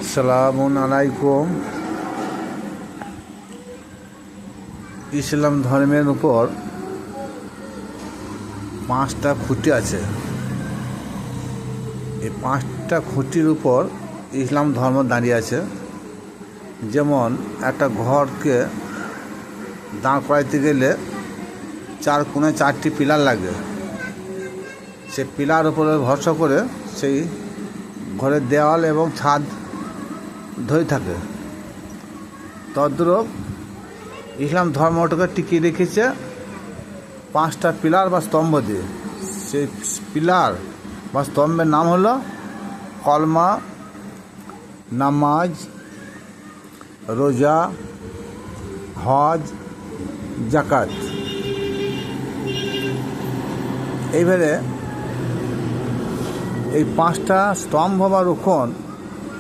আসসালামু আলাইকুম। ইসলাম ধর্মের উপর 5টা খুঁটি আছে। এই 5টা খুঁটির উপর ইসলাম ধর্ম দাঁড়িয়ে আছে। যেমন একটা ঘরকে দাঁড় করাইতে গেলে 4 কোণে 4টি পিলার লাগে। সে পিলার উপরে ভরসা করে সেই ঘরের দেওয়াল এবং ছাদ ধরে থাকে। তদ্রূপ ইসলাম ধর্মটাকে টিকিয়ে রেখেছে 5টা পিলার বা স্তম্ভ দিয়ে। সেই পিলার বা স্তম্ভের নাম হলো কলমা, নামাজ, রোজা, হজ, জাকাত। এইবারে এই 5টা স্তম্ভ বা রুকন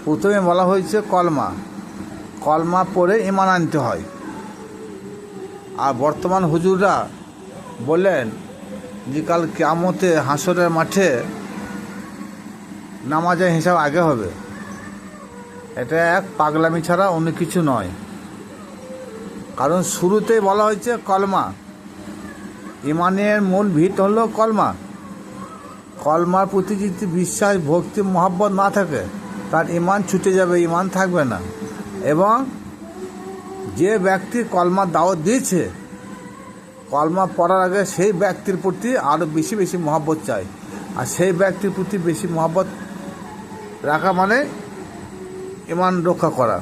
প্রথমে বলা হয়েছে কলমা পড়ে ঈমান আনতে হয়। আর বর্তমান হুজুররা বললেন যে কাল কিয়ামতে হাসরের মাঠে নামাজের হিসাব আগে হবে। এটা এক পাগলামি ছাড়া অন্য কিছু নয়। কারণ শুরুতেই বলা হয়েছে কলমা। ঈমানের মূল ভিত হলো কলমার প্রতি যদি বিশ্বাস, ভক্তি, মহব্বত না থাকে তার ঈমান ছুটে যাবে, ঈমান থাকবে না। এবং যে ব্যক্তি কলমা দাওয়াত দিয়েছে, কলমা পড়ার আগে সেই ব্যক্তির প্রতি আরও বেশি বেশি মহব্বত চাই। আর সেই ব্যক্তির প্রতি বেশি মহব্বত রাখা মানে ঈমান রক্ষা করা।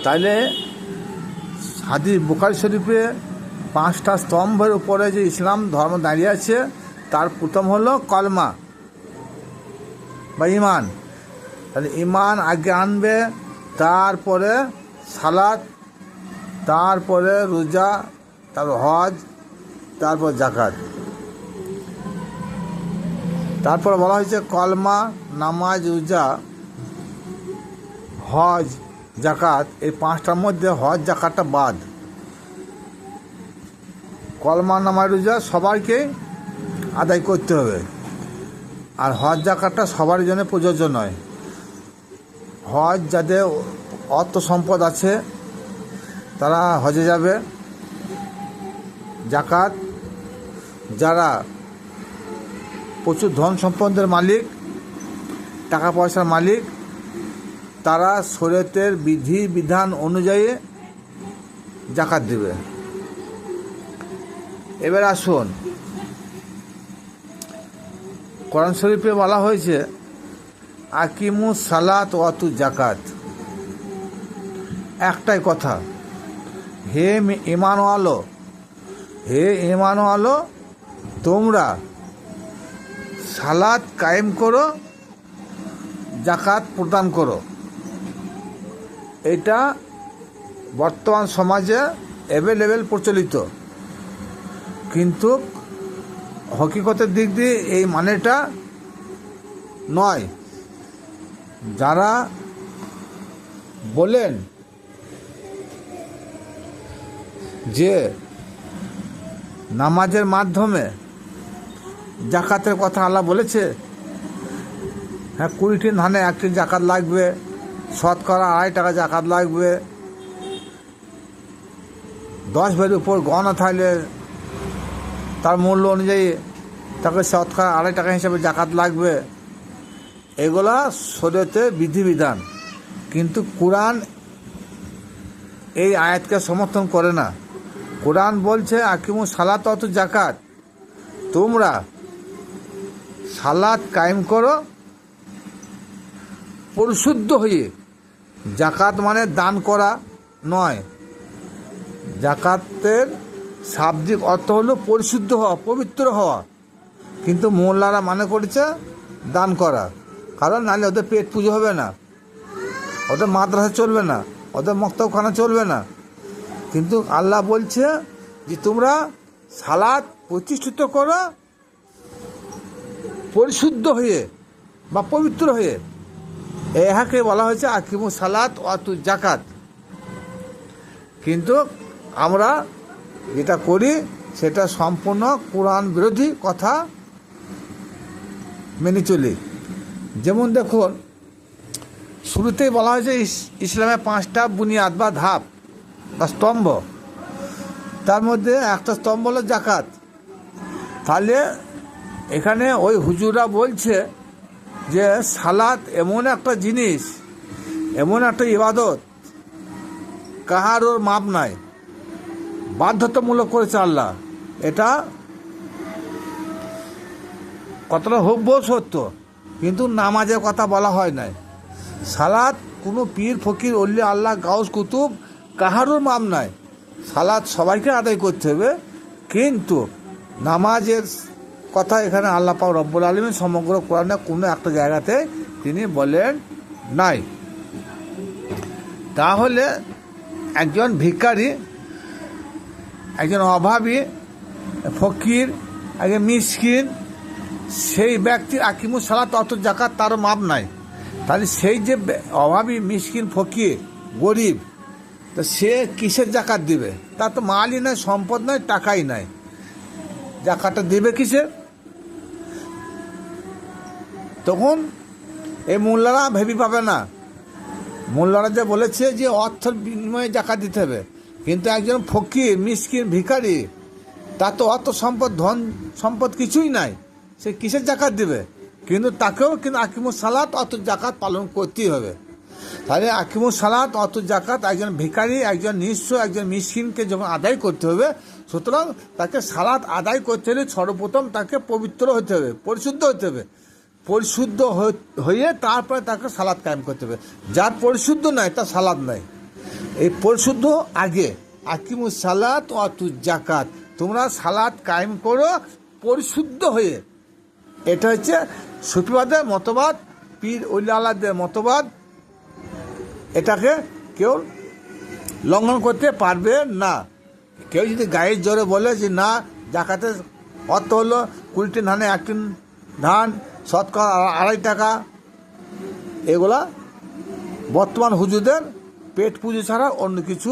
তাইলে হাদিস বুখারী শরীফে 5টা স্তম্ভের উপরে যে ইসলাম ধর্ম দাঁড়িয়ে আছে তার প্রথম হলো কলমা বা ঈমান। তাহলে ঈমান আগে আনবে, তারপরে সালাত, তারপরে রোজা, তারপর হজ, তারপর জাকাত। তারপর বলা হয়েছে কলমা, নামাজ, রোজা, হজ, জাকাত। এই 5টার মধ্যে হজ জাকাতটা বাদ। কলমা, নামাজ, রোজা সবাইকে আদায় করতে হবে। আর হজ জাকাতটা সবার জন্য প্রযোজ্য নয়। হজ যাদের অর্থ সম্পদ আছে তারা হজে যাবে। জাকাত যারা প্রচুর ধন সম্পদের মালিক, টাকা পয়সার মালিক, তারা শরীয়তের বিধি বিধান অনুযায়ী জাকাত দেবে। এবার আসুন, কোরআন শরীফে বলা হয়েছে আকিমুস সালাত ওয়াতু জাকাত। একটাই কথা, হে ঈমানওয়ালো, তোমরা সালাত কায়েম করো, জাকাত প্রদান করো। এটা বর্তমান সমাজে অ্যাভেলেবেল প্রচলিত, কিন্তু হকিকতের দিক দিয়ে এই মানেটা নয়। যারা বলেন যে নামাজের মাধ্যমে জাকাতের কথা আল্লাহ বলেছে, হ্যাঁ 20টি ধানে 1টি জাকাত লাগবে, শতকরা 2.5 টাকা জাকাত লাগবে, 10 ভরির উপর গহনা থাকলে তার মূল্য অনুযায়ী তাকে শতকরা 2.5 টাকা হিসাবে জাকাত লাগবে। এগুলা শরীয়তের বিধিবিধান, কিন্তু কোরআন এই আয়াতকে সমর্থন করে না। কোরআন বলছে আকিমুস সালাত ওয়াতু জাকাত, তোমরা সালাত কায়েম করো পরিশুদ্ধ হয়ে। জাকাত মানে দান করা নয়। জাকাতের শাব্দিক অর্থ হলো পরিশুদ্ধ হওয়া, পবিত্র হওয়া, কিন্তু মোল্লারা মনে করেছে দান করা। কারণ নাহলে ওদের পেট পুজো হবে না, ওদের মাদ্রাসা চলবে না, ওদের মক্তবখানা চলবে না। কিন্তু আল্লাহ বলছে যে তোমরা সালাত প্রতিষ্ঠিত করো পরিশুদ্ধ হয়ে বা পবিত্র হয়ে। ইহাকে বলা হয়েছে আকিমুস সালাত ওয়াতু জাকাত। কিন্তু আমরা যেটা করি সেটা সম্পূর্ণ কোরআন বিরোধী কথা মেনে চলি। যেমন দেখুন শুরুতেই বলা হয়েছে ইসলামের 5টা বুনিয়াদ বা ধাপ বা স্তম্ভ, তার মধ্যে একটা স্তম্ভ হলো জাকাত। তাহলে এখানে ওই হুজুরা বলছে যে সালাত এমন একটা জিনিস, এমন একটা ইবাদত, কাহারোর মাপ নাই, বাধ্যতামূলক করেছে আল্লাহ। এটা কতটা হুবহু সত্য, কিন্তু নামাজের কথা বলা হয় নাই। সালাত কোনো পীর ফকির অলি আল্লাহ গাউস কুতুব কাহারোর মাপ নাই, সালাত সবাইকে আদায় করতে হবে। কিন্তু নামাজের কথা এখানে আল্লাহ পাক রব্বুল আলামিন সমগ্র কোরআনে কোনো একটা জায়গাতে তিনি বলেন নাই। তাহলে একজন ভিখারি, একজন অভাবী, ফকির, একজন মিসকিন, সেই ব্যক্তির আকিমুস সালাত অত জাকাত তারও মাপ নাই। তাহলে সেই যে অভাবী, মিসকিন, ফকির, গরিব, তো সে কিসের জাকাত দিবে? তার তো মালই নাই, সম্পদ নাই, টাকাই নাই, জাকাতটা দিবে কিসের? তখন এই মোল্লারা ভেবি পাবে না। মোল্লারা যে বলেছে যে অর্থের বিনিময়ে জাকাত দিতে হবে, কিন্তু একজন ফকির, মিসকিন, ভিখারি, তার তো অর্থ সম্পদ, ধন সম্পদ কিছুই নাই, সে কিসের জাকাত দিবে? কিন্তু তাকেও কিন্তু আকিমুস সালাত অত জাকাত পালন করতেই হবে। তাহলে আকিমুস সালাত অত জাকাত একজন ভিখারি, একজন নিঃস্ব, একজন মিসকিনকে যখন আদায় করতে হবে, সুতরাং তাকে সালাত আদায় করতে হলে সর্বপ্রথম তাকে পবিত্র হতে হবে, পরিশুদ্ধ হতে হবে। পরিশুদ্ধ হয়ে তারপরে তাকে সালাত কায়েম করতে হবে। যার পরিশুদ্ধ নাই তার সালাত নাই। এই পরিশুদ্ধ আগে, আকিমুস সালাত অত জাকাত, তোমরা সালাত কায়েম করো পরিশুদ্ধ হয়ে। এটা হচ্ছে সুফিবাদের মতবাদ, পীর ওলি আল্লাহদের মতবাদ। এটাকে কেউ লঙ্ঘন করতে পারবে না। কেউ যদি গায়ের জোরে বলে যে না, জাকাতের অর্থ হলো 20টি ধানে 1টি ধান, শতকরা 2.5 টাকা, এগুলা বর্তমান হুজুরদের পেট পুজো ছাড়া অন্য কিছু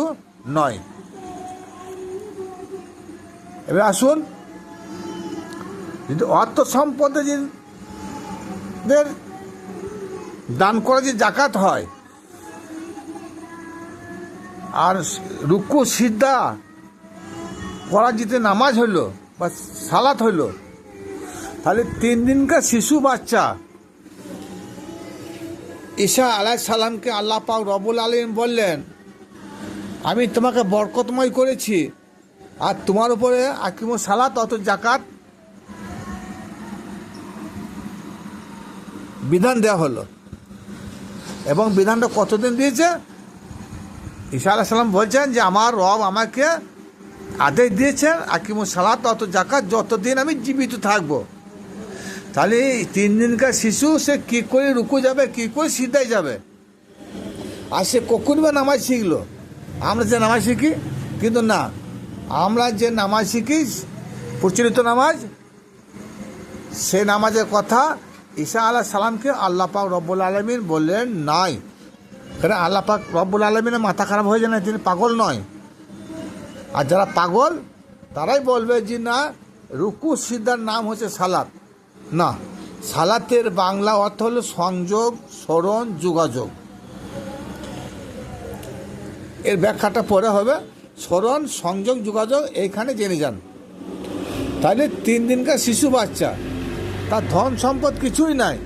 নয়। এবার আসুন, যদি অর্থ সম্পদে যে দান করা যে জাকাত হয়, আর রুকু সিজদা করা যেতে নামাজ হইল বা সালাত হইল, তাহলে 3 দিনকার শিশু বাচ্চা ঈসা আলাইহিস সালামকে আল্লাহ পাক রব্বুল আলামিন বললেন, আমি তোমাকে বরকতময় করেছি, আর তোমার উপরে আকিমুস সালাত অত জাকাত বিধান দেওয়া হলো। এবং বিধানটা কতদিন দিয়েছে? ঈসা আলাইহিস সালাম বলছেন যে আমার রব আমাকে আদেশ দিয়েছেন আকিমুস সালাত অত জাকাত যতদিন আমি জীবিত থাকবো। তাহলে 3 দিনকার শিশু সে কী করে রুকু যাবে, কী করে সিজদায় যাবে? আর সে কখন বা নামাজ শিখলো? আমরা যে নামাজ শিখি, কিন্তু না, আমরা যে নামাজ শিখি প্রচলিত নামাজ, সে নামাজের কথা ঈসা আলাইহিস সালামকে আল্লাহ পাক রব্বুল আলামিন বললেন নাই। কারণ আল্লাহ পাক রব্বুল আলামিনের মাথা খারাপ হয়ে যায় না, তিনি পাগল নয়। আর যারা পাগল তারাই বলবে যে না, রুকু সিজদার নাম হচ্ছে সালাত। না, সালাতের বাংলা অর্থ হলো সংযোগ, স্মরণ, যোগাযোগ। এর ব্যাখ্যাটা পরে হবে। স্মরণ, সংযোগ, যোগাযোগ এইখানে জেনে যান। তাহলে 3 দিনকার শিশু বাচ্চা, তার ধন সম্পদ কিছুই নাই,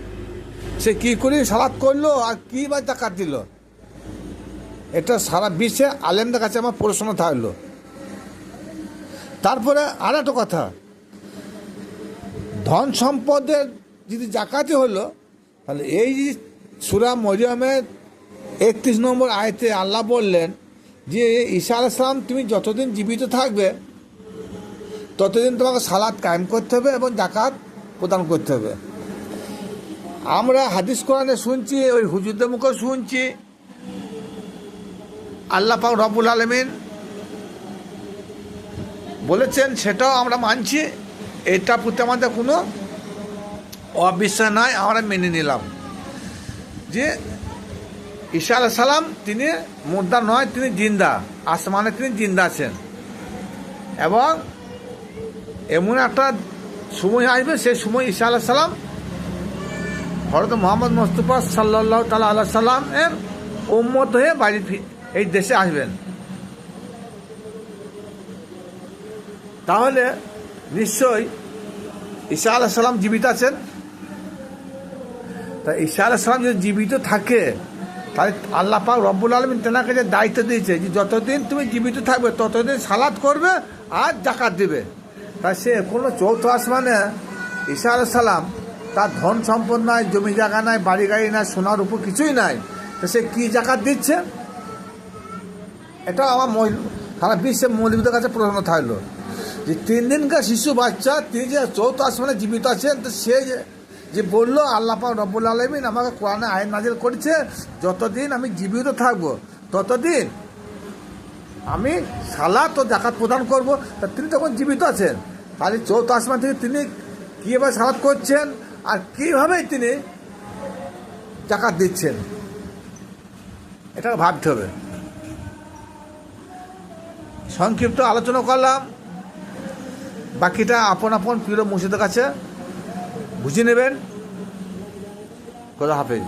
সে কী করে সালাত করলো আর কী বা জাকাত দিল? এটা সারা বিশ্বে আলেমদের কাছে আমার প্রশ্ন থাকলো। তারপরে আর একটা কথা, ধন সম্পদের যদি জাকাতে হলো, তাহলে এই যে সূরা মরিয়মের 31 নম্বর আয়াতে আল্লাহ বললেন যে ঈসা আলাইহিস সালাম তুমি যতদিন জীবিত থাকবে ততদিন তোমাকে সালাত কায়েম করতে হবে এবং জাকাত প্রদান করতে হবে। আমরা হাদিস কোরআনে শুনছি, ওই হুজুরদের মুখে শুনছি, আল্লাহ পাক রব্বুল আলামিন বলেছেন, সেটাও আমরা মানছি। এটা প্রতি আমাদের কোনো অবিশ্বাস নয়, আমরা মেনে নিলাম যে ঈসা আলাইহিস সালাম তিনি মুর্দা নয়, তিনি জিন্দা, আসমানে তিনি জিন্দা আছেন। এবং এমন একটা সময় আসবে, সেই সময় ঈসা আলাইহিস সালাম হযরত মুহাম্মদ মুস্তাফা সাল্লাল্লাহু তাআলা আলাইহি সাল্লাম এর উম্মত হয়ে বাড়ি এই দেশে আসবেন। তাহলে নিশ্চয়ই ঈসা আলাইহিস সালাম জীবিত আছেন। তা ঈসা আলাইহিস সালাম যদি জীবিত থাকে, তাহলে আল্লাহ পাক রব্বুল আলামিন তেনাকে যে দায়িত্ব দিয়েছে যে যতদিন তুমি জীবিত থাকবে ততদিন সালাত করবে আর জাকাত দিবে। তাই সে কোনো চৌথ আসমানে ঈসা আলাইহিস সালাম, তার ধন সম্পদ নাই, জমি জায়গা নাই, বাড়ি গাড়ি নাই, সোনার উপর কিছুই নাই, তো সে কী জাকাত দিচ্ছে? এটা আমার সারা বিশ্বের মৌলবীদের কাছে প্রশ্ন থাকলো যে 3 দিনকার শিশু বাচ্চা তিনি যে চৌথ আসমানে জীবিত আছেন, তো সে যে বললো আল্লাহ পাক রব্বুল আলামিন আমাকে কোরআনে আইন নাজিল করেছে যতদিন আমি জীবিত থাকবো ততদিন আমি সালাত ও জাকাত প্রদান করব। তা তিনি তখন জীবিত আছেন, তাহলে চৌথ আসমান থেকে তিনি কীভাবে সালাত করছেন আর কীভাবে তিনি জাকাত দিচ্ছেন, এটা ভাবতে হবে। সংক্ষিপ্ত আলোচনা করলাম, বাকিটা আপন আপন প্রিয় মুর্শিদের কাছে বুঝে নেবেন। খোদা হাফেজ।